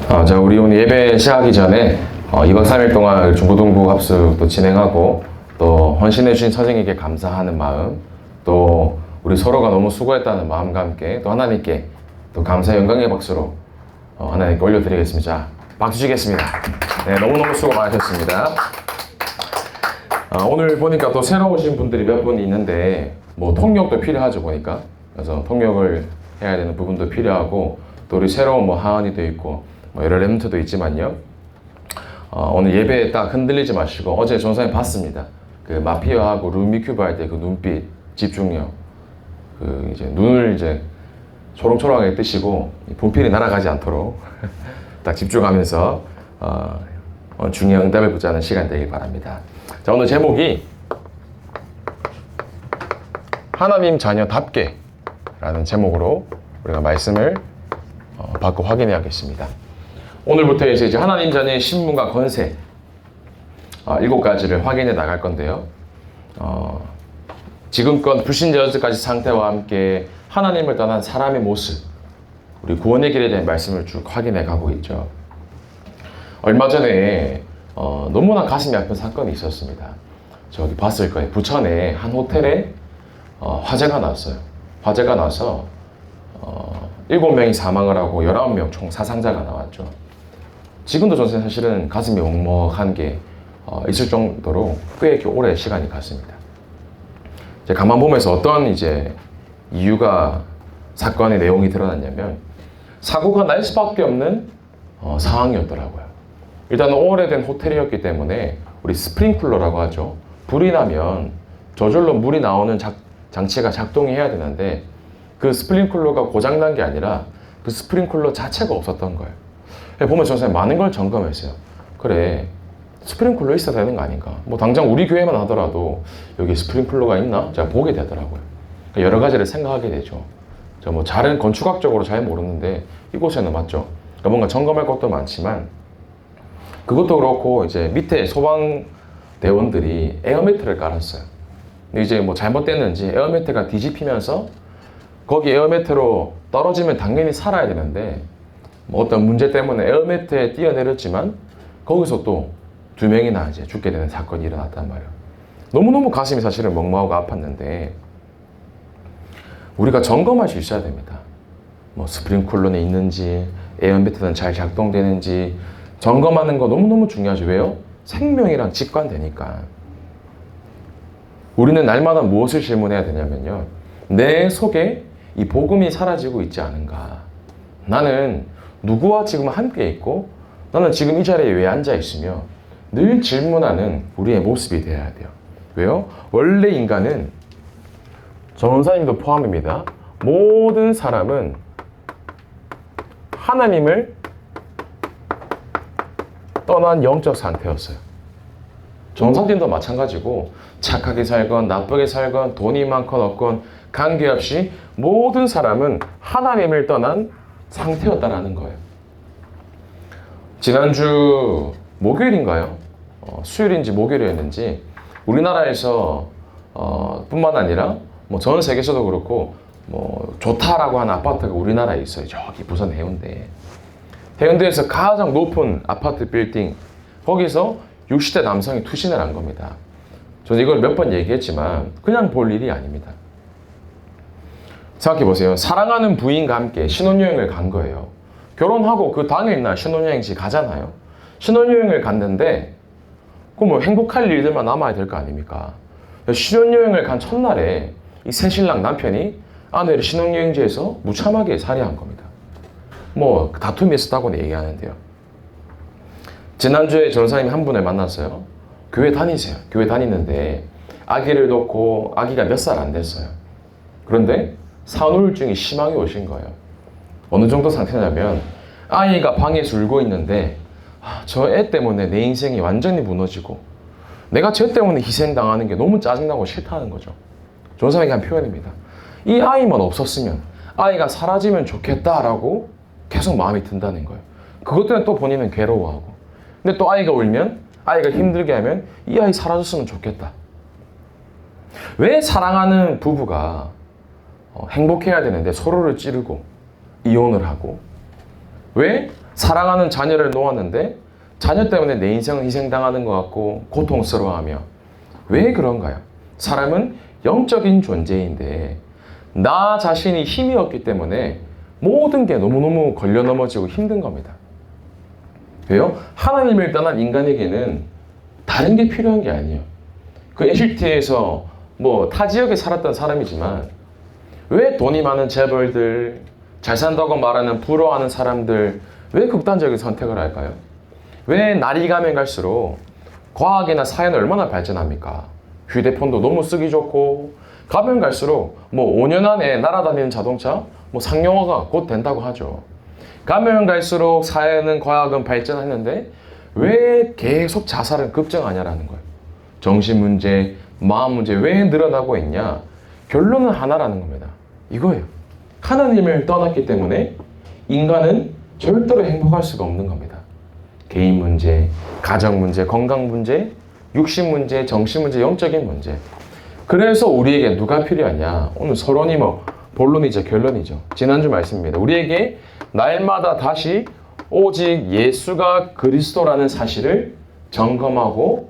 자, 우리 오늘 예배 시작하기 전에 2박 3일 동안 중고등부 합숙도 진행하고 또 헌신해주신 선생님께 감사하는 마음, 또 우리 서로가 너무 수고했다는 마음과 함께 또 하나님께 또 감사의 영광의 박수로 하나님께 올려드리겠습니다. 자, 박수 주시겠습니다. 네, 너무너무 수고 많으셨습니다. 오늘 보니까 또 새로 오신 분들이 몇 분 있는데 뭐 통역도 필요하죠 보니까. 그래서 통역을 해야 되는 부분도 필요하고 또 우리 새로운 뭐 하은이도 있고 뭐 여러 렘트도 있지만요. 오늘 예배에 딱 흔들리지 마시고 어제 전사님 봤습니다. 그 마피아하고 루미큐브 할 때 그 눈빛 집중력, 그 이제 눈을 이제 초롱초롱하게 뜨시고 분필이 날아가지 않도록 딱 집중하면서 중요한 응답을 붙잡는 시간 되길 바랍니다. 자, 오늘 제목이 하나님 자녀답게 라는 제목으로 우리가 말씀을 받고 확인해야겠습니다. 오늘부터 이제 하나님 자녀의 신분과 권세 7가지를 확인해 나갈 건데요. 지금껏 불신자 여태까지 상태와 함께 하나님을 떠난 사람의 모습, 우리 구원의 길에 대한 말씀을 쭉 확인해 가고 있죠. 얼마 전에 너무나 가슴이 아픈 사건이 있었습니다. 저기 봤을 거예요. 부천에 한 호텔에 화재가 났어요. 화재가 나서 7명이 사망을 하고 19명 총 사상자가 나왔죠. 지금도 저는 사실은 가슴이 먹먹한 게 있을 정도로 꽤 오래 시간이 갔습니다. 이제 가만 보면서 어떤 이제 이유가 사건의 내용이 드러났냐면 사고가 날 수밖에 없는 상황이었더라고요. 일단 오래된 호텔이었기 때문에 우리 스프링클러라고 하죠. 불이 나면 저절로 물이 나오는 장치가 작동해야 되는데 그 스프링클러가 고장난 게 아니라 그 스프링클러 자체가 없었던 거예요. 보면 선생님 많은 걸 점검했어요. 그래, 스프링클러 있어야 되는 거 아닌가? 뭐 당장 우리 교회만 하더라도 여기 스프링클러가 있나? 제가 보게 되더라고요. 여러 가지를 생각하게 되죠. 저 뭐 잘은 건축학적으로 잘 모르는데 이곳에는 맞죠. 그러니까 뭔가 점검할 것도 많지만 그것도 그렇고 이제 밑에 소방대원들이 에어매트를 깔았어요. 근데 이제 뭐 잘못됐는지 에어매트가 뒤집히면서 거기 에어매트로 떨어지면 당연히 살아야 되는데 뭐 어떤 문제 때문에 에어매트에 뛰어내렸지만 거기서 또 2명이나 이제 죽게 되는 사건이 일어났단 말이에요. 너무너무 가슴이 사실은 먹먹하고 아팠는데 우리가 점검할 수 있어야 됩니다. 뭐 스프링클러는 있는지 에어매트는 잘 작동되는지 점검하는 거 너무너무 중요하죠. 왜요? 생명이랑 직관되니까. 우리는 날마다 무엇을 질문해야 되냐면요. 내 속에 이 복음이 사라지고 있지 않은가? 나는 누구와 지금 함께 있고 나는 지금 이 자리에 왜 앉아 있으며 늘 질문하는 우리의 모습이 되어야 돼요. 왜요? 원래 인간은 전원사님도 포함입니다. 모든 사람은 하나님을 떠난 영적 상태였어요. 전사님도 마찬가지고 착하게 살건 나쁘게 살건 돈이 많건 없건 관계없이 모든 사람은 하나님을 떠난 상태였다라는 거예요. 지난주 목요일인가요? 수요일인지 목요일이었는지 우리나라에서 뿐만 아니라 뭐 전 세계에서도 그렇고 뭐 좋다라고 하는 아파트가 우리나라에 있어요. 저기 부산 해운대. 해운대에서 가장 높은 아파트 빌딩 거기서 60대 남성이 투신을 한 겁니다. 저는 이걸 몇 번 얘기했지만 그냥 볼 일이 아닙니다. 생각해보세요. 사랑하는 부인과 함께 신혼여행을 간 거예요. 결혼하고 그 당일날 신혼여행지 가잖아요. 신혼여행을 갔는데 그럼 뭐 행복할 일들만 남아야 될 거 아닙니까? 신혼여행을 간 첫날에 이 새신랑 남편이 아내를 신혼여행지에서 무참하게 살해한 겁니다. 뭐 다툼이 있었다고는 얘기하는데요. 지난주에 전사님 한 분을 만났어요. 교회 다니세요. 교회 다니는데 아기를 놓고 아기가 몇 살 안 됐어요. 그런데 산후우울증이 심하게 오신 거예요. 어느 정도 상태냐면 아이가 방에서 울고 있는데 저 애 때문에 내 인생이 완전히 무너지고 내가 쟤 때문에 희생당하는 게 너무 짜증나고 싫다는 거죠. 전사님이 한 표현입니다. 이 아이만 없었으면 아이가 사라지면 좋겠다라고 계속 마음이 든다는 거예요. 그것 때문에 또 본인은 괴로워하고 근데 또 아이가 울면 아이가 힘들게 하면 이 아이 사라졌으면 좋겠다. 왜 사랑하는 부부가 행복해야 되는데 서로를 찌르고 이혼을 하고 왜 사랑하는 자녀를 놓았는데 자녀 때문에 내 인생은 희생당하는 것 같고 고통스러워하며. 왜 그런가요? 사람은 영적인 존재인데 나 자신이 힘이 없기 때문에 모든 게 너무너무 걸려 넘어지고 힘든 겁니다. 왜요? 하나님을 떠난 인간에게는 다른 게 필요한 게 아니에요. 그 에집트에서 타 지역에 살았던 사람이지만 왜 돈이 많은 재벌들, 잘 산다고 말하는 부러워하는 사람들 왜 극단적인 선택을 할까요? 왜 날이 가면 갈수록 과학이나 사회는 얼마나 발전합니까? 휴대폰도 너무 쓰기 좋고 가면 갈수록 5년 안에 날아다니는 자동차 상용화가 곧 된다고 하죠. 가면 갈수록 사회는 과학은 발전했는데 왜 계속 자살은 급증하냐라는 거예요. 정신 문제, 마음 문제 왜 늘어나고 있냐? 결론은 하나라는 겁니다. 이거예요. 하나님을 떠났기 때문에 인간은 절대로 행복할 수가 없는 겁니다. 개인 문제, 가정 문제, 건강 문제, 육신 문제, 정신 문제, 영적인 문제. 그래서 우리에게 누가 필요하냐? 오늘 서론이 본론이죠, 결론이죠. 지난주 말씀입니다. 우리에게 날마다 다시 오직 예수가 그리스도라는 사실을 점검하고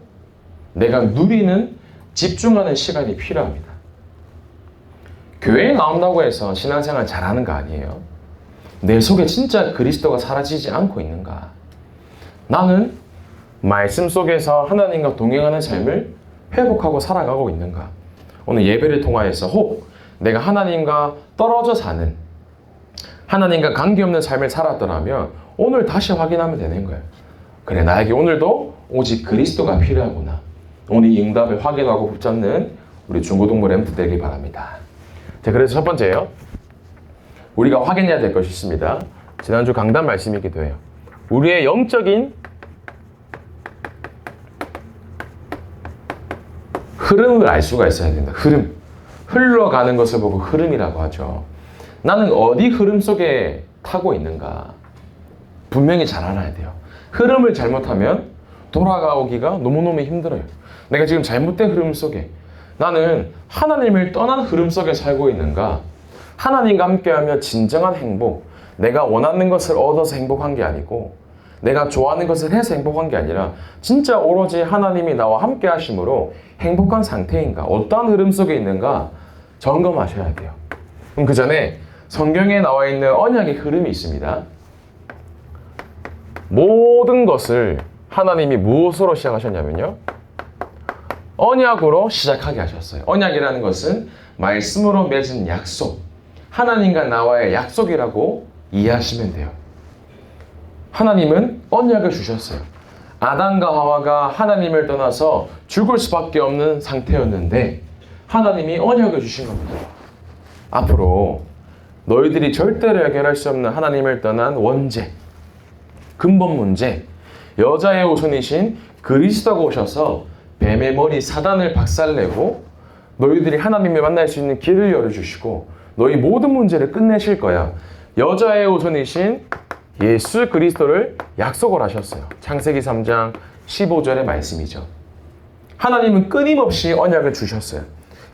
내가 누리는 집중하는 시간이 필요합니다. 교회에 나온다고 해서 신앙생활 잘하는 거 아니에요. 내 속에 진짜 그리스도가 사라지지 않고 있는가? 나는 말씀 속에서 하나님과 동행하는 삶을 회복하고 살아가고 있는가? 오늘 예배를 통하여서 혹 내가 하나님과 떨어져 사는, 하나님과 관계없는 삶을 살았더라면 오늘 다시 확인하면 되는 거예요. 그래, 나에게 오늘도 오직 그리스도가 필요하구나. 오늘 이 응답을 확인하고 붙잡는 우리 중고등부 램프 되길 바랍니다. 자, 그래서 첫 번째요. 우리가 확인해야 될 것이 있습니다. 지난주 강단 말씀이기도 해요. 우리의 영적인 흐름을 알 수가 있어야 된다. 흐름. 흘러가는 것을 보고 흐름이라고 하죠. 나는 어디 흐름 속에 타고 있는가? 분명히 잘 알아야 돼요. 흐름을 잘못하면 돌아가오기가 너무너무 힘들어요. 내가 지금 잘못된 흐름 속에, 나는 하나님을 떠난 흐름 속에 살고 있는가? 하나님과 함께하며 진정한 행복, 내가 원하는 것을 얻어서 행복한 게 아니고 내가 좋아하는 것을 해서 행복한 게 아니라 진짜 오로지 하나님이 나와 함께 하심으로 행복한 상태인가? 어떠한 흐름 속에 있는가? 점검하셔야 돼요. 그럼 그 전에 성경에 나와 있는 언약의 흐름이 있습니다. 모든 것을 하나님이 무엇으로 시작하셨냐면요, 언약으로 시작하게 하셨어요. 언약이라는 것은 말씀으로 맺은 약속, 하나님과 나와의 약속이라고 이해하시면 돼요. 하나님은 언약을 주셨어요. 아담과 하와가 하나님을 떠나서 죽을 수밖에 없는 상태였는데 하나님이 언약을 주신 겁니다. 앞으로 너희들이 절대로 해결할 수 없는 하나님을 떠난 원죄, 근본 문제, 여자의 후손이신 그리스도가 오셔서 뱀의 머리 사단을 박살내고 너희들이 하나님을 만날 수 있는 길을 열어주시고 너희 모든 문제를 끝내실 거야. 여자의 후손이신 예수 그리스도를 약속을 하셨어요. 창세기 3장 15절의 말씀이죠. 하나님은 끊임없이 언약을 주셨어요.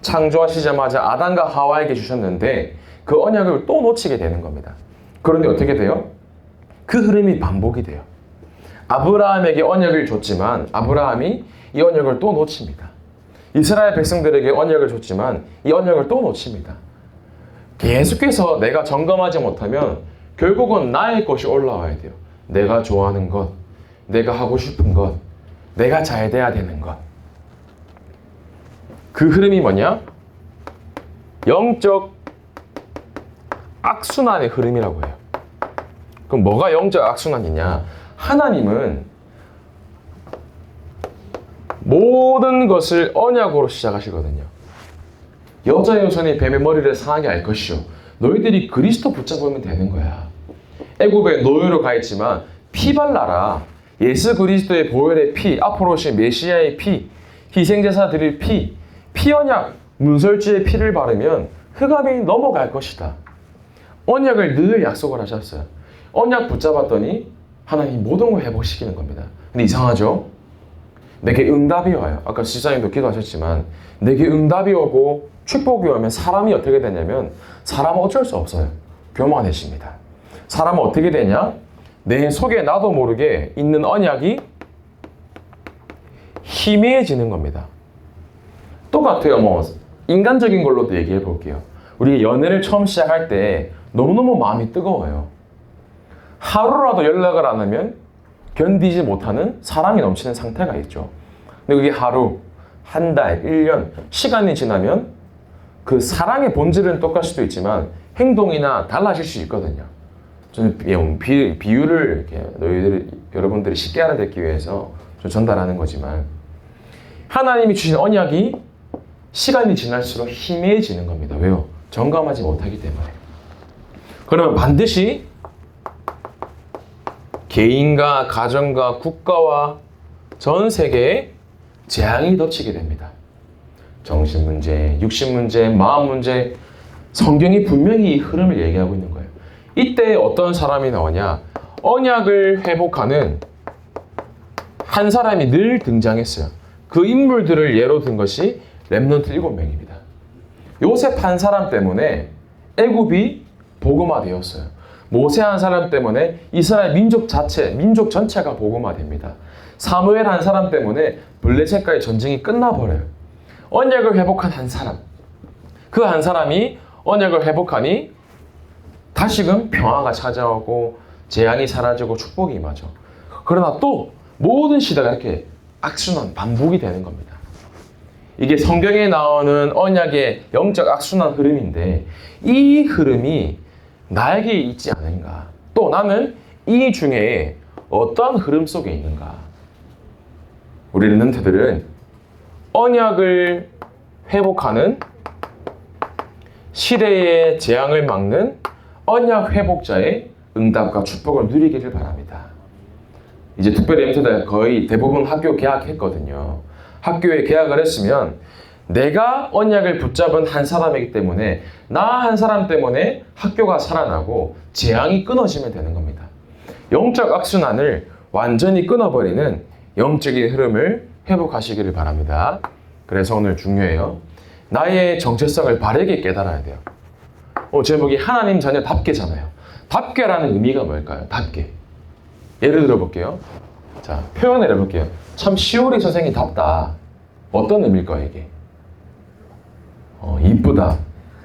창조하시자마자 아담과 하와에게 주셨는데 그 언약을 또 놓치게 되는 겁니다. 그런데 어떻게 돼요? 그 흐름이 반복이 돼요. 아브라함에게 언약을 줬지만 아브라함이 이 언약을 또 놓칩니다. 이스라엘 백성들에게 언약을 줬지만 이 언약을 또 놓칩니다. 계속해서 내가 점검하지 못하면 결국은 나의 것이 올라와야 돼요. 내가 좋아하는 것, 내가 하고 싶은 것, 내가 잘 돼야 되는 것. 그 흐름이 뭐냐? 영적 악순환의 흐름이라고 해요. 그럼 뭐가 영적 악순환이냐? 하나님은 모든 것을 언약으로 시작하시거든요. 여자의 후손이 뱀의 머리를 상하게 할 것이요, 너희들이 그리스도 붙잡으면 되는 거야. 애굽에 노예로 가 있지만 피 발라라. 예수 그리스도의 보혈의 피, 앞으로 오신 메시아의 피, 희생제사 드릴 피, 피언약, 문설주의 피를 바르면 흑암이 넘어갈 것이다. 언약을 늘 약속을 하셨어요. 언약 붙잡았더니 하나님 모든 걸 회복시키는 겁니다. 근데 이상하죠? 내게 응답이 와요. 아까 지사님도 기도하셨지만 내게 응답이 오고 축복이 오면 사람이 어떻게 되냐면 사람은 어쩔 수 없어요. 교만해집니다. 사람은 어떻게 되냐? 내 속에 나도 모르게 있는 언약이 희미해지는 겁니다. 똑같아요. 뭐 인간적인 걸로도 얘기해 볼게요. 우리 연애를 처음 시작할 때 너무너무 마음이 뜨거워요. 하루라도 연락을 안 하면 견디지 못하는 사랑이 넘치는 상태가 있죠. 근데 그게 하루, 한 달, 1년 시간이 지나면 그 사랑의 본질은 똑같을 수도 있지만 행동이나 달라질 수 있거든요. 저는 비유를 이렇게 여러분들이 쉽게 알아듣기 위해서 좀 전달하는 거지만 하나님이 주신 언약이 시간이 지날수록 희미해지는 겁니다. 왜요? 점검하지 못하기 때문에. 그러면 반드시 개인과 가정과 국가와 전 세계에 재앙이 덮치게 됩니다. 정신 문제, 육신 문제, 마음 문제, 성경이 분명히 이 흐름을 얘기하고 있는 거예요. 이때 어떤 사람이 나오냐? 언약을 회복하는 한 사람이 늘 등장했어요. 그 인물들을 예로 든 것이 렘넌트 7명입니다. 요셉 한 사람 때문에 애굽이 복음화되었어요. 모세 한 사람 때문에 이스라엘 민족 전체가 복음화됩니다. 사무엘 한 사람 때문에 블레셋과의 전쟁이 끝나버려요. 언약을 회복한 한 사람. 그 한 사람이 언약을 회복하니 다시금 평화가 찾아오고 재앙이 사라지고 축복이 임하죠. 그러나 또 모든 시대가 이렇게 악순환, 반복이 되는 겁니다. 이게 성경에 나오는 언약의 영적 악순환 흐름인데 이 흐름이 나에게 있지 않은가? 또 나는 이 중에 어떠한 흐름 속에 있는가? 우리 렘넌트들은 언약을 회복하는 시대의 재앙을 막는 언약 회복자의 응답과 축복을 누리기를 바랍니다. 이제 특별히 렘넌트들 거의 대부분 학교 개학했거든요. 학교에 개학을 했으면 내가 언약을 붙잡은 한 사람이기 때문에 나 한 사람 때문에 학교가 살아나고 재앙이 끊어지면 되는 겁니다. 영적 악순환을 완전히 끊어버리는 영적인 흐름을 회복하시기를 바랍니다. 그래서 오늘 중요해요. 나의 정체성을 바르게 깨달아야 돼요. 제목이 하나님 자녀답게잖아요. 답게라는 의미가 뭘까요? 답게. 예를 들어 볼게요. 자, 표현을 해볼게요. 참 시오리 선생이 답다. 어떤 의미일까요, 이게? 이쁘다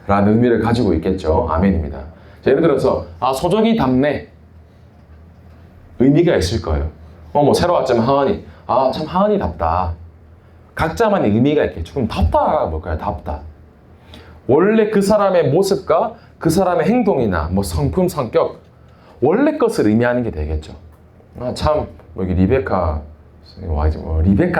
라는 의미를 가지고 있겠죠. 아멘입니다. 자, 예를 들어서 소정이 답네 의미가 있을 거예요. 뭐 새로 왔지만 하은이 참 하은이 답다. 각자만의 의미가 있겠죠. 그럼 답다가 뭘까요? 답다. 원래 그 사람의 모습과 그 사람의 행동이나 뭐 성품, 성격 원래 것을 의미하는 게 되겠죠. 여기 리베카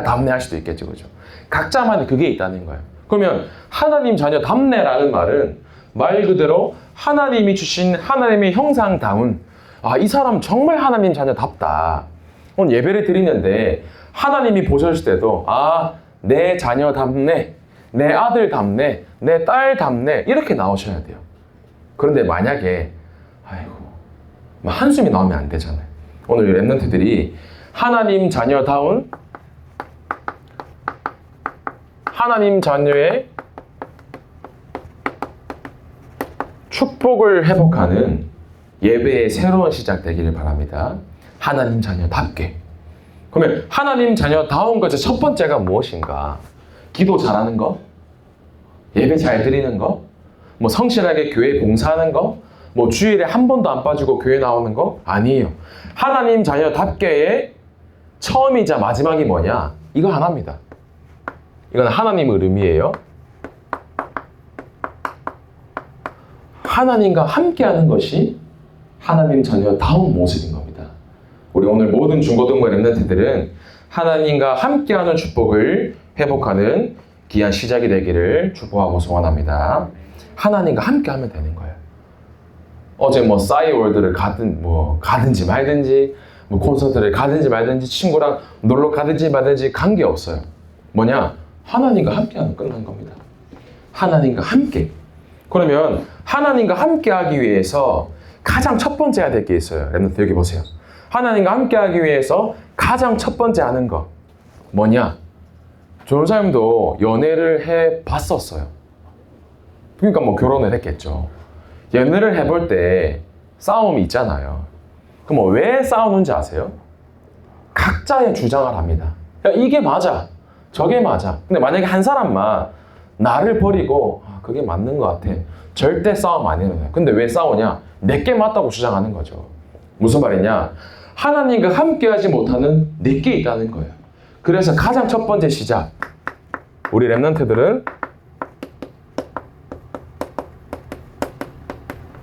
답네 할 수도 있겠죠. 그죠? 각자만의 그게 있다는 거예요. 그러면 하나님 자녀 답네라는 말은 말 그대로 하나님이 주신 하나님의 형상다운 이 사람 정말 하나님 자녀답다. 오늘 예배를 드리는데 하나님이 보셨을 때도 내 자녀 답네, 내 아들 답네, 내 딸 답네 이렇게 나오셔야 돼요. 그런데 만약에 한숨이 나오면 안 되잖아요. 오늘 렘넌트들이 하나님 자녀다운 하나님 자녀의 축복을 회복하는 예배의 새로운 시작 되기를 바랍니다. 하나님 자녀답게. 그러면 하나님 자녀다운 것의 첫 번째가 무엇인가? 기도 잘하는 거? 예배 잘 드리는 거? 뭐 성실하게 교회 봉사하는 거? 뭐 주일에 한 번도 안 빠지고 교회 나오는 거? 아니에요. 하나님 자녀답게의 처음이자 마지막이 뭐냐? 이거 하나입니다. 이건 하나님의 의미예요. 하나님과 함께하는 것이 하나님 자녀다운 모습인 겁니다. 우리 오늘 모든 중고등부 렘넌트들은 하나님과 함께하는 축복을 회복하는 귀한 시작이 되기를 축복하고 소원합니다. 하나님과 함께하면 되는 거예요. 어제 싸이월드를 가든지 말든지 콘서트를 가든지 말든지 친구랑 놀러 가든지 말든지 관계없어요. 하나님과 함께하면 끝난 겁니다. 하나님과 함께. 그러면 하나님과 함께하기 위해서 가장 첫 번째 해야 될 게 있어요. 렘넌트 여기 보세요. 하나님과 함께하기 위해서 가장 첫 번째 하는 거 뭐냐? 조원사님도 연애를 해봤었어요. 그러니까 결혼을 했겠죠. 연애를 해볼 때 싸움이 있잖아요. 그럼 왜 싸우는지 아세요? 각자의 주장을 합니다. 야, 이게 맞아. 저게 맞아. 근데 만약에 한 사람만 나를 버리고 그게 맞는 것 같아. 절대 싸움 안 일어나요. 근데 왜 싸우냐? 내게 맞다고 주장하는 거죠. 무슨 말이냐? 하나님과 함께하지 못하는 내게 있다는 거예요. 그래서 가장 첫 번째 시작. 우리 렘넌트들은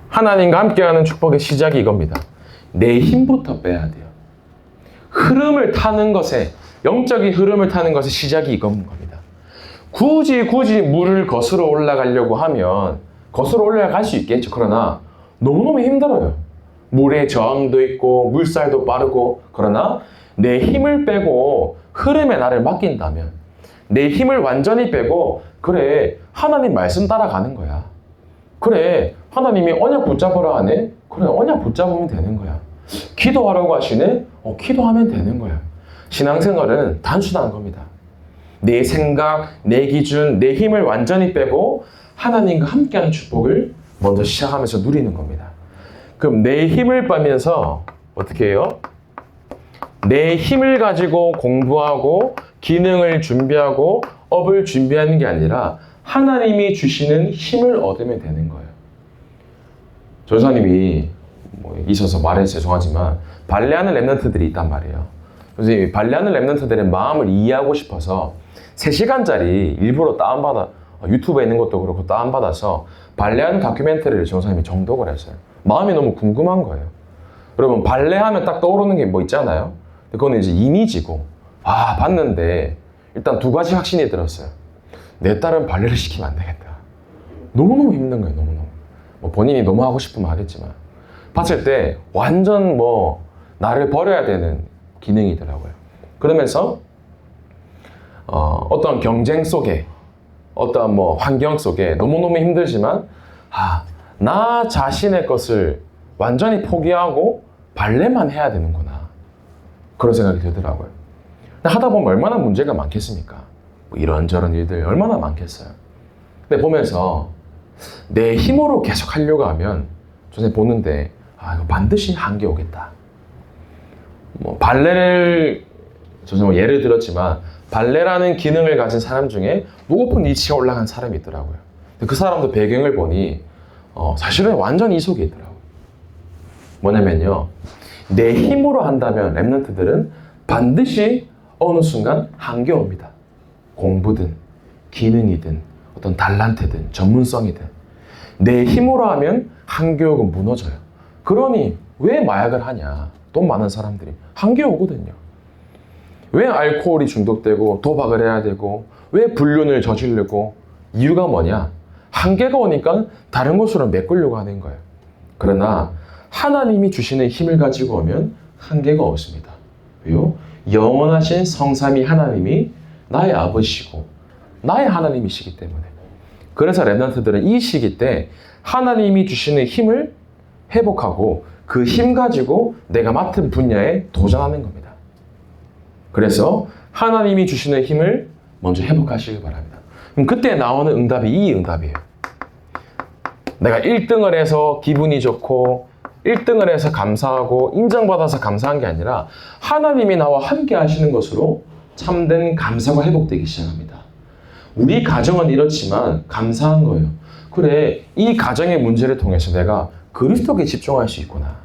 하나님과 함께하는 축복의 시작이 이겁니다. 내 힘부터 빼야 돼요. 흐름을 타는 것에, 영적인 흐름을 타는 것의 시작이 이건 겁니다. 굳이 물을 거스러 올라가려고 하면 거스러 올라갈 수 있겠죠. 그러나 너무너무 힘들어요. 물의 저항도 있고 물살도 빠르고. 그러나 내 힘을 빼고 흐름에 나를 맡긴다면, 내 힘을 완전히 빼고 그래 하나님 말씀 따라가는 거야. 그래 하나님이 언약 붙잡으라 하네. 그래 언약 붙잡으면 되는 거야. 기도하라고 하시네. 기도하면 되는 거야. 신앙생활은 단순한 겁니다. 내 생각, 내 기준, 내 힘을 완전히 빼고 하나님과 함께하는 축복을 먼저 시작하면서 누리는 겁니다. 그럼 내 힘을 빼면서 어떻게 해요? 내 힘을 가지고 공부하고 기능을 준비하고 업을 준비하는 게 아니라 하나님이 주시는 힘을 얻으면 되는 거예요. 전사님이 있어서 말해서 죄송하지만 발레하는 렘넌트들이 있단 말이에요. 그래서 발레하는 렘넌트들의 마음을 이해하고 싶어서 3시간짜리 일부러 다운받아, 유튜브에 있는 것도 그렇고 다운받아서 발레하는 다큐멘터리를 전사님이 정독을 했어요. 마음이 너무 궁금한 거예요. 여러분 발레하면 딱 떠오르는 게 뭐 있잖아요. 그거는 이제 이미지고, 봤는데 일단 2가지 확신이 들었어요. 내 딸은 발레를 시키면 안 되겠다. 너무너무 힘든 거예요. 너무너무. 본인이 너무 하고 싶으면 하겠지만 봤을 때 완전 나를 버려야 되는 기능이더라고요. 그러면서 어떤 경쟁 속에, 어떤 환경 속에 너무너무 힘들지만 나 자신의 것을 완전히 포기하고 발레만 해야 되는구나. 그런 생각이 들더라고요. 하다 보면 얼마나 문제가 많겠습니까? 이런저런 일들 얼마나 많겠어요. 근데 보면서 내 힘으로 계속 하려고 하면 전에 보는데 이거 반드시 한계 오겠다. 발레를 저는 예를 들었지만 발레라는 기능을 가진 사람 중에 높은 위치에 올라간 사람이 있더라고요. 근데 그 사람도 배경을 보니 사실은 완전 이속에 있더라고요. 뭐냐면요, 내 힘으로 한다면 렘넌트들은 반드시 어느 순간 한계 옵니다. 공부든 기능이든 어떤 달란트든 전문성이든 내 힘으로 하면 한계 오고 무너져요. 그러니 왜 마약을 하냐? 돈 많은 사람들이 한계 오거든요. 왜 알코올이 중독되고 도박을 해야 되고 왜 불륜을 저지르고? 이유가 뭐냐? 한계가 오니까 다른 곳으로 메꾸려고 하는 거예요. 그러나 하나님이 주시는 힘을 가지고 오면 한계가 없습니다. 왜요? 영원하신 성삼위 하나님이 나의 아버지시고 나의 하나님이시기 때문에. 그래서 렘넌트들은 이 시기 때 하나님이 주시는 힘을 회복하고 그 힘 가지고 내가 맡은 분야에 도전하는 겁니다. 그래서 하나님이 주시는 힘을 먼저 회복하시길 바랍니다. 그럼 그때 나오는 응답이 이 응답이에요. 내가 1등을 해서 기분이 좋고 1등을 해서 감사하고 인정받아서 감사한 게 아니라 하나님이 나와 함께 하시는 것으로 참된 감사가 회복되기 시작합니다. 우리 가정은 이렇지만 감사한 거예요. 그래, 이 가정의 문제를 통해서 내가 그리스도께 집중할 수 있구나.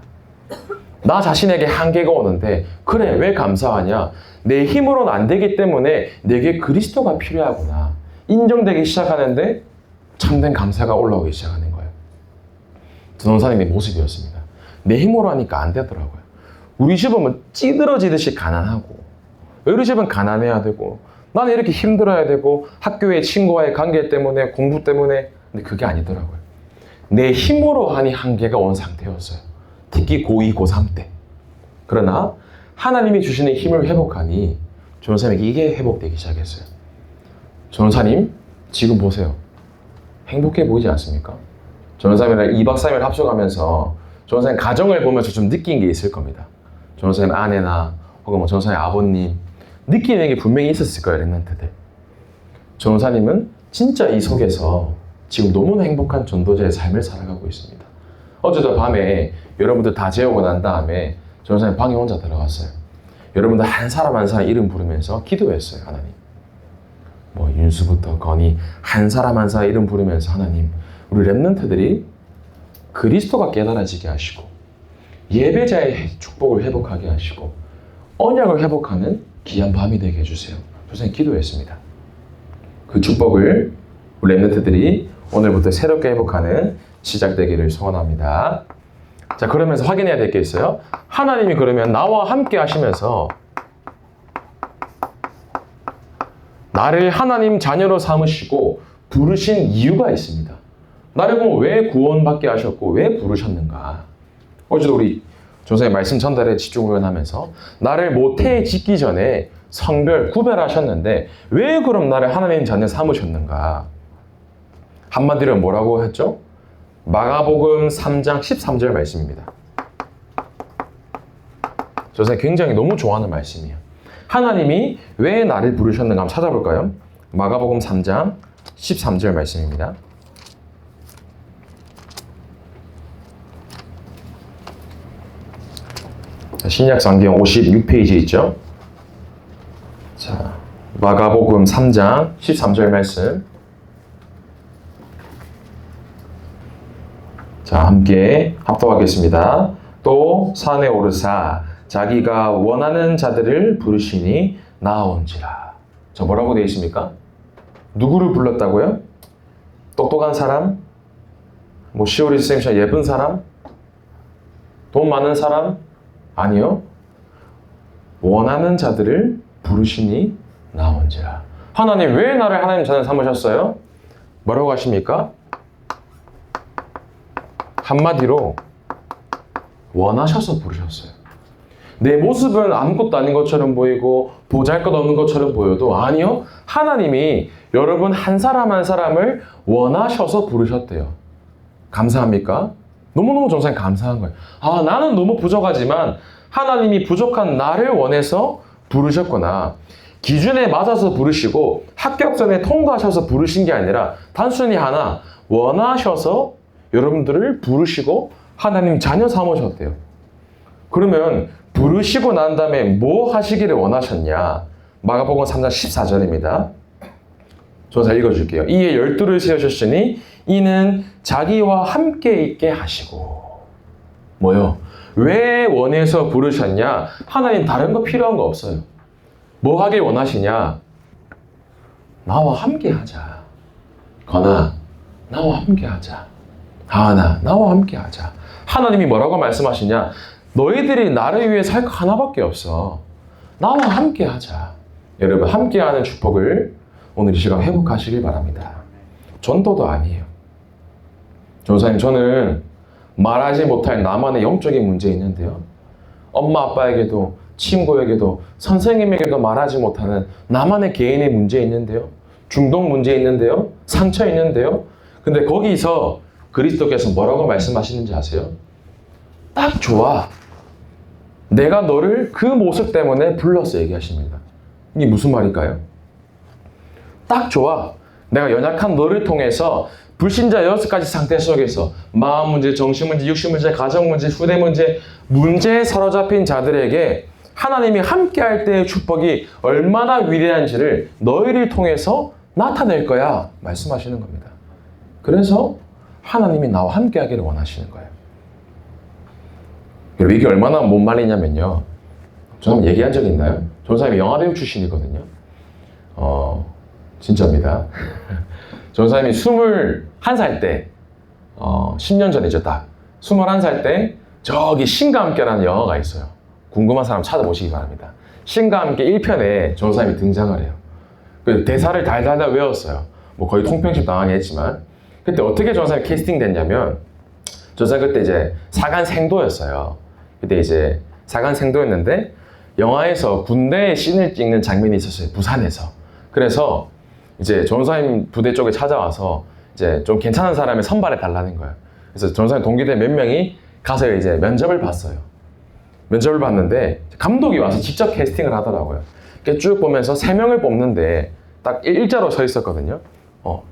나 자신에게 한계가 오는데 그래, 왜 감사하냐? 내 힘으로는 안 되기 때문에 내게 그리스도가 필요하구나. 인정되기 시작하는데 참된 감사가 올라오기 시작하는 거예요. 전도사님의 모습이었습니다. 내 힘으로 하니까 안 되더라고요. 우리 집은 찌들어지듯이 가난하고 우리 집은 가난해야 되고 나는 이렇게 힘들어야 되고 학교의 친구와의 관계 때문에 공부 때문에. 근데 그게 아니더라고요. 내 힘으로 하니 한계가 온 상태였어요. 특히 고2, 고3 때. 그러나 하나님이 주시는 힘을 회복하니 전도사님에게 이게 회복되기 시작했어요. 전도사님 지금 보세요. 행복해 보이지 않습니까? 전도사님이랑 2박 3일 합숙하면서 전도사님 가정을 보면서 좀 느낀 게 있을 겁니다. 전도사님 아내나 혹은 전도사님 아버님 느끼는 게 분명히 있었을 거예요. 렘넌트들. 전도사님은 진짜 이 속에서 지금 너무나 행복한 전도자의 삶을 살아가고 있습니다. 어제도 밤에 여러분들 다 재우고 난 다음에 전사님 방에 혼자 들어갔어요. 여러분들 한 사람 한 사람 이름 부르면서 기도했어요. 하나님. 뭐 윤수부터 건이 한 사람 한 사람 이름 부르면서 하나님 우리 렘넌트들이 그리스도가 깨달아지게 하시고 예배자의 축복을 회복하게 하시고 언약을 회복하는 귀한 밤이 되게 해주세요. 선생님 기도했습니다. 그 축복을 우리 렘넌트들이 오늘부터 새롭게 회복하는 시작되기를 소원합니다. 자, 그러면서 확인해야 될 게 있어요. 하나님이 그러면 나와 함께 하시면서 나를 하나님 자녀로 삼으시고 부르신 이유가 있습니다. 나를 보면 왜 구원받게 하셨고 왜 부르셨는가? 어제도 우리 전사의 말씀 전달에 집중을 하면서 나를 모태에 짓기 전에 성별, 구별하셨는데 왜 그럼 나를 하나님 자녀 삼으셨는가? 한마디로 뭐라고 했죠? 마가복음 3장 13절 말씀입니다. 전사 굉장히 너무 좋아하는 말씀이에요. 하나님이 왜 나를 부르셨는가 한번 찾아볼까요? 마가복음 3장 13절 말씀입니다. 신약 성경 56페이지에 있죠. 자, 마가복음 3장 13절 말씀. 자, 함께 합독하겠습니다. 또 산에 오르사 자기가 원하는 자들을 부르시니 나온지라. 자, 뭐라고 되어 있습니까? 누구를 불렀다고요? 똑똑한 사람? 뭐 시오리 쌤처럼 예쁜 사람? 돈 많은 사람? 아니요. 원하는 자들을 부르시니 나온지라. 하나님 왜 나를 하나님 자녀 삼으셨어요? 뭐라고 하십니까? 한마디로 원하셔서 부르셨어요. 내 모습은 아무것도 아닌 것처럼 보이고 보잘것없는 것처럼 보여도 아니요. 하나님이 여러분 한 사람 한 사람을 원하셔서 부르셨대요. 감사합니까? 너무너무 정말 감사한 거예요. 아, 나는 너무 부족하지만 하나님이 부족한 나를 원해서 부르셨구나. 기준에 맞아서 부르시고 합격선에 통과하셔서 부르신 게 아니라 단순히 하나 원하셔서 여러분들을 부르시고 하나님 자녀 삼으셨대요. 그러면 부르시고 난 다음에 뭐 하시기를 원하셨냐? 마가복음 3장 14절입니다. 저자 읽어줄게요. 이에 12를 세우셨으니 이는 자기와 함께 있게 하시고. 뭐요? 왜 원해서 부르셨냐? 하나님 다른 거 필요한 거 없어요. 뭐 하길 원하시냐? 나와 함께 하자. 건아, 나와 함께 하자. 하나, 나와 함께 하자. 하나님이 뭐라고 말씀하시냐? 너희들이 나를 위해 살 거 하나밖에 없어. 나와 함께 하자. 여러분, 함께하는 축복을 오늘 이 시간 회복하시길 바랍니다. 전도도 아니에요. 전사님, 저는 말하지 못할 나만의 영적인 문제 있는데요. 엄마 아빠에게도 친구에게도 선생님에게도 말하지 못하는 나만의 개인의 문제 있는데요. 중독 문제 있는데요. 상처 있는데요. 근데 거기서 그리스도께서 뭐라고 말씀하시는지 아세요? 딱 좋아. 내가 너를 그 모습 때문에 불러서 얘기하십니다. 이게 무슨 말일까요? 딱 좋아. 내가 연약한 너를 통해서 불신자 6가지 상태 속에서 마음 문제, 정신 문제, 육신 문제, 가정 문제, 후대 문제, 문제에 사로잡힌 자들에게 하나님이 함께할 때의 축복이 얼마나 위대한지를 너희를 통해서 나타낼 거야 말씀하시는 겁니다. 그래서 하나님이 나와 함께하기를 원하시는 거예요. 여러분, 이게 얼마나 못 말리냐면요. 저는 얘기한 적 있나요? 전사님이 영화배우 출신이거든요. 진짜입니다. 전사님이 21살 때, 10년 전이죠, 딱. 21살 때, 저기 신과 함께라는 영화가 있어요. 궁금한 사람 찾아보시기 바랍니다. 신과 함께 1편에 전사님이 등장을 해요. 그 대사를 달달달 외웠어요. 뭐 거의 통편집 당하게 했지만. 그때 어떻게 전사님이 캐스팅 됐냐면, 전사님 그때 이제 사간생도였어요. 그때 이제 사간생도였는데, 영화에서 군대의 씬을 찍는 장면이 있었어요. 부산에서. 그래서 이제 전사님 부대 쪽에 찾아와서 이제 좀 괜찮은 사람을 선발해 달라는 거예요. 그래서 전사님 동기들 몇 명이 가서 이제 면접을 봤어요. 면접을 봤는데 감독이 와서 직접 캐스팅을 하더라고요. 이렇게 쭉 보면서 3명을 뽑는데 딱 일자로 서 있었거든요.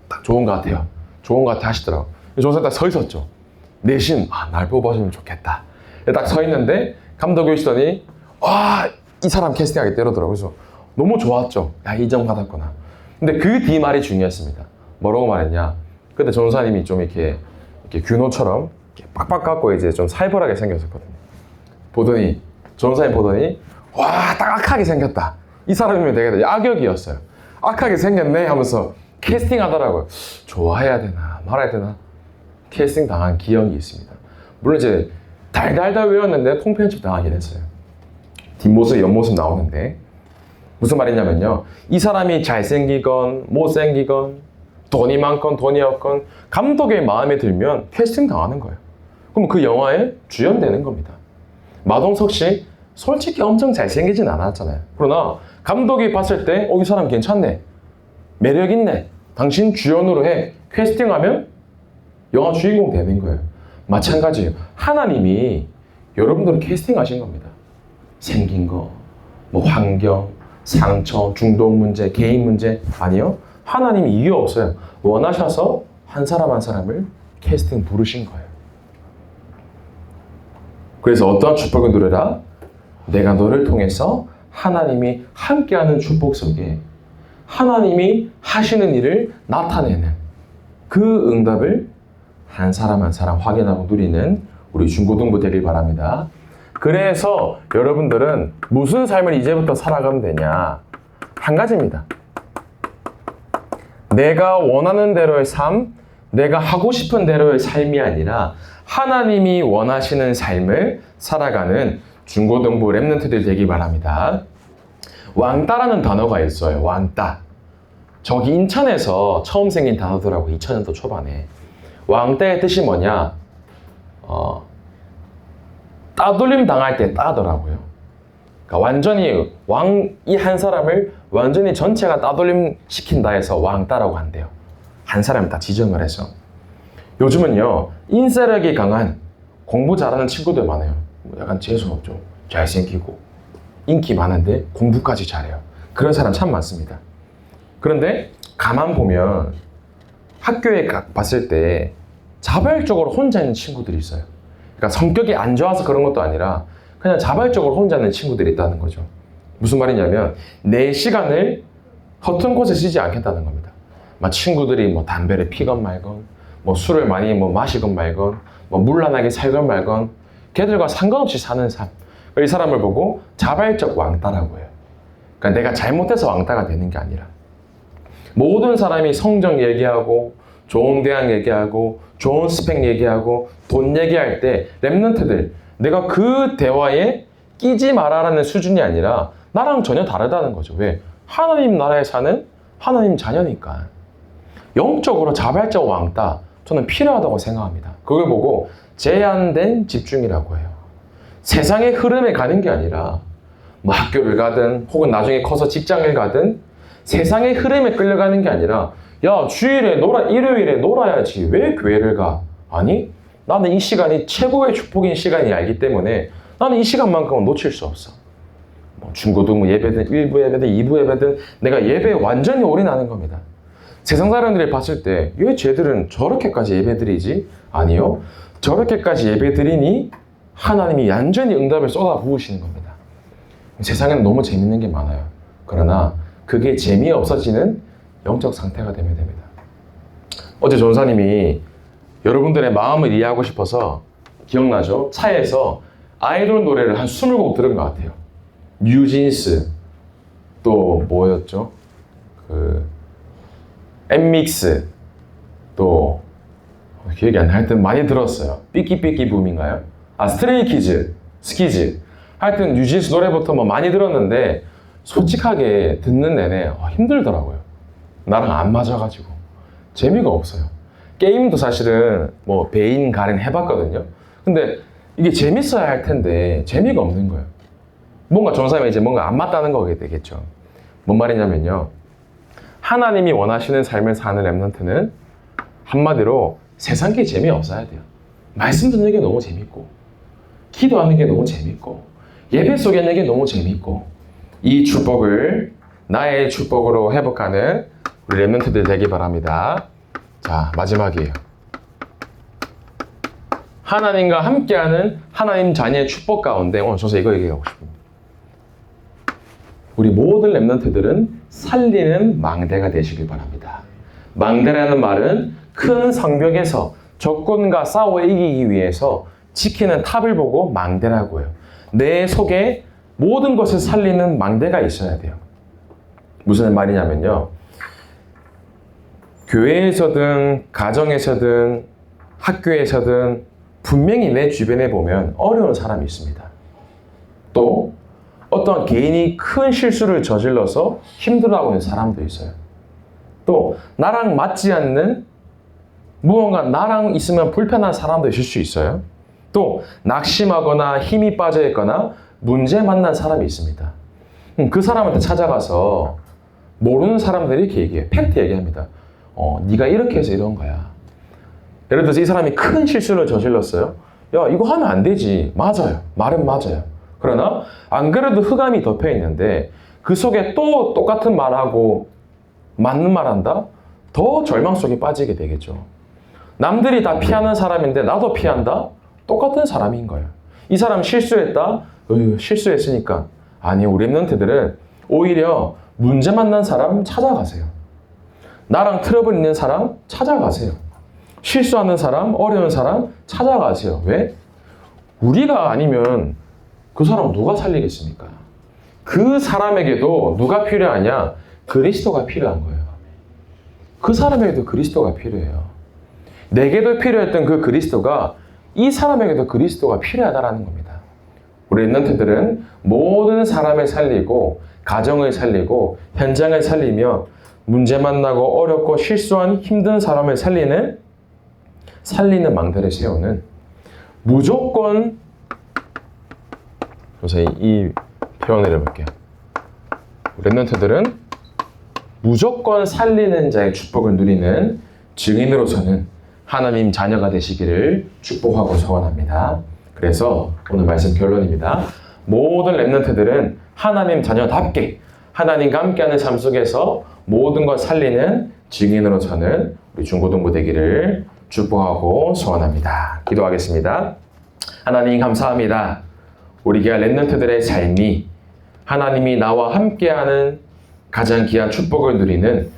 딱 좋은 것 같아요. 좋은 것 같아 하시더라고요. 전사님 딱 서 있었죠. 내심, 날 뽑아주면 좋겠다. 딱 서 있는데 감독이 오시더니 와, 이 사람 캐스팅하기 때려더라고요. 그래서 너무 좋았죠. 야, 인정받았구나. 근데 그 뒤 말이 중요했습니다. 뭐라고 말했냐? 그때 전사님이 좀 이렇게 균호처럼 이렇게 빡빡 깎고 이제 좀 살벌하게 생겼었거든요. 보더니 전사님 보더니 와, 딱 악하게 생겼다. 이 사람이면 되게 악역이었어요. 악하게 생겼네 하면서 캐스팅 하더라고요. 좋아해야 되나 말아야 되나 캐스팅 당한 기억이 있습니다. 물론 이제 달달달 외웠는데 통편집 당하긴 했어요. 뒷모습 옆모습 나오는데 무슨 말이냐면요, 이 사람이 잘생기건 못생기건 돈이 많건 돈이 없건 감독의 마음에 들면 캐스팅 당하는 거예요. 그럼 그 영화에 주연되는 겁니다. 마동석 씨 솔직히 엄청 잘생기진 않았잖아요. 그러나 감독이 봤을 때 이 사람 괜찮네, 매력 있네, 당신 주연으로 해, 캐스팅하면 영화 주인공 되는 거예요. 마찬가지예요. 하나님이 여러분들을 캐스팅하신 겁니다. 생긴 거, 뭐 환경, 상처, 중독 문제, 개인 문제 아니요. 하나님이 이유 없어요. 원하셔서 한 사람 한 사람을 캐스팅 부르신 거예요. 그래서 어떠한 축복을 누려라? 내가 너를 통해서 하나님이 함께하는 축복 속에 하나님이 하시는 일을 나타내는 그 응답을 한 사람 한 사람 확인하고 누리는 우리 중고등부 되길 바랍니다. 그래서 여러분들은 무슨 삶을 이제부터 살아가면 되냐? 한 가지입니다. 내가 원하는 대로의 삶, 내가 하고 싶은 대로의 삶이 아니라 하나님이 원하시는 삶을 살아가는 중고등부 랩런트들 되기 바랍니다. 왕따라는 단어가 있어요. 왕따. 저기 인천에서 처음 생긴 단어더라고. 2000년도 초반에. 왕따의 뜻이 뭐냐? 따돌림 당할 때 따더라고요. 그러니까 완전히 이 한 사람을 완전히 전체가 따돌림 시킨다 해서 왕따라고 한대요. 한 사람을 다 지정을 해서. 요즘은요, 인싸력이 강한 공부 잘하는 친구들 많아요. 약간 재수없죠. 잘생기고 인기 많은데 공부까지 잘해요. 그런 사람 참 많습니다. 그런데 가만 보면 학교에 봤을 때 자발적으로 혼자 있는 친구들이 있어요. 그러니까 성격이 안 좋아서 그런 것도 아니라 그냥 자발적으로 혼자 있는 친구들이 있다는 거죠. 무슨 말이냐면 내 시간을 허튼 곳에 쓰지 않겠다는 겁니다. 막 친구들이 뭐 담배를 피건 말건, 뭐 술을 많이 마시건 말건, 뭐 물란하게 살건 말건, 걔들과 상관없이 사는 삶. 이 사람을 보고 자발적 왕따라고 해요. 그러니까 내가 잘못해서 왕따가 되는 게 아니라 모든 사람이 성적 얘기하고 좋은 대학 얘기하고 좋은 스펙 얘기하고 돈 얘기할 때 랩런트들 내가 그 대화에 끼지 마라라는 수준이 아니라 나랑 전혀 다르다는 거죠. 왜? 하나님 나라에 사는 하나님 자녀니까. 영적으로 자발적 왕따 저는 필요하다고 생각합니다. 그걸 보고 제한된 집중이라고 해요. 세상의 흐름에 가는 게 아니라 뭐 학교를 가든 혹은 나중에 커서 직장을 가든 세상의 흐름에 끌려가는 게 아니라 야, 주일에 일요일에 놀아야지 왜 교회를 가? 아니, 나는 이 시간이 최고의 축복인 시간이 알기 때문에 나는 이 시간만큼은 놓칠 수 없어. 뭐 중고등부 예배든 1부 예배든 2부 예배든 내가 예배에 완전히 올인하는 겁니다. 세상 사람들이 봤을 때 왜 쟤들은 저렇게까지 예배드리지? 아니요. 저렇게까지 예배드리니 하나님이 얌전히 응답을 쏟아 부으시는 겁니다. 세상에는 너무 재밌는 게 많아요. 그러나 그게 재미없어지는 영적 상태가 되면 됩니다. 어제 전사님이 여러분들의 마음을 이해하고 싶어서 기억나죠? 차에서 아이돌 노래를 한 20곡 들은 것 같아요. 뉴진스, 또 뭐였죠? 엠믹스, 또 기억이 안 나. 하여튼 많이 들었어요. 삐끼삐끼 붐인가요? 스트레이키즈, 스키즈. 하여튼 뉴진스 노래부터 많이 들었는데 솔직하게 듣는 내내 힘들더라고요. 나랑 안 맞아가지고 재미가 없어요. 게임도 사실은 배인 가른 해봤거든요. 근데 이게 재밌어야 할 텐데 재미가 없는 거예요. 뭔가 전사님이 이제 뭔가 안 맞다는 거게 되겠죠. 뭔 말이냐면요, 하나님이 원하시는 삶을 사는 랩런트는 한마디로 세상 게 재미없어야 돼요. 말씀 듣는 게 너무 재밌고 기도하는 게 너무 재밌고 예배 속에 있는 게 너무 재밌고 이 축복을 나의 축복으로 회복하는 우리 랩런트들 되기 바랍니다. 자, 마지막이에요. 하나님과 함께하는 하나님 자녀의 축복 가운데 오늘 저서 이거 얘기하고 싶습니다. 우리 모든 렘넌트들은 살리는 망대가 되시길 바랍니다. 망대라는 말은 큰 성벽에서 적군과 싸워 이기기 위해서 지키는 탑을 보고 망대라고 해요. 내 속에 모든 것을 살리는 망대가 있어야 돼요. 무슨 말이냐면요. 교회에서든 가정에서든 학교에서든 분명히 내 주변에 보면 어려운 사람이 있습니다. 또 어떤 개인이 큰 실수를 저질러서 힘들어하고 있는 사람도 있어요. 또 나랑 맞지 않는 무언가 나랑 있으면 불편한 사람도 있을 수 있어요. 또 낙심하거나 힘이 빠져 있거나 문제 만난 사람이 있습니다. 그 사람한테 찾아가서 모르는 사람들이 이렇게 얘기해요. 팩트 얘기합니다. 네가 이렇게 해서 이런 거야. 예를 들어서 이 사람이 큰 실수를 저질렀어요. 야, 이거 하면 안 되지. 맞아요. 말은 맞아요. 그러나 안 그래도 흑암이 덮여 있는데 그 속에 또 똑같은 말하고 맞는 말한다? 더 절망 속에 빠지게 되겠죠. 남들이 다 피하는 사람인데 나도 피한다? 똑같은 사람인 거예요. 이 사람 실수했다? 실수했으니까. 아니, 우리 렘넌트들은 오히려 문제 만난 사람 찾아가세요. 나랑 트러블 있는 사람 찾아가세요. 실수하는 사람, 어려운 사람 찾아가세요. 왜? 우리가 아니면 그 사람 누가 살리겠습니까? 그 사람에게도 누가 필요하냐? 그리스도가 필요한 거예요. 그 사람에게도 그리스도가 필요해요. 내게도 필요했던 그 그리스도가 이 사람에게도 그리스도가 필요하다라는 겁니다. 우리 렘넌트들은 모든 사람을 살리고 가정을 살리고 현장을 살리며 문제 만나고 어렵고 실수한 힘든 사람을 살리는 망대를 세우는 무조건 그래서 이 표현을 해볼게요. 렘넌트들은 무조건 살리는 자의 축복을 누리는 증인으로서는 하나님 자녀가 되시기를 축복하고 소원합니다. 그래서 오늘 말씀 결론입니다. 모든 렘넌트들은 하나님 자녀답게 하나님과 함께하는 삶 속에서 모든 걸 살리는 증인으로서는 우리 중고등부 되기를 축복하고 소원합니다. 기도하겠습니다. 하나님 감사합니다. 우리 귀한 렘넌트들의 삶이 하나님이 나와 함께하는 가장 귀한 축복을 누리는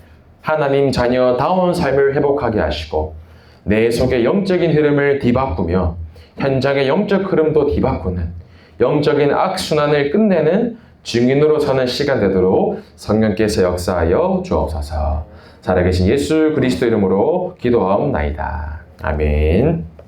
하나님 자녀다운 삶을 회복하게 하시고 내 속의 영적인 흐름을 뒤바꾸며 현장의 영적 흐름도 뒤바꾸는 영적인 악순환을 끝내는 증인으로 서는 시간 되도록 성령께서 역사하여 주옵소서. 살아계신 예수 그리스도 이름으로 기도하옵나이다. 아멘.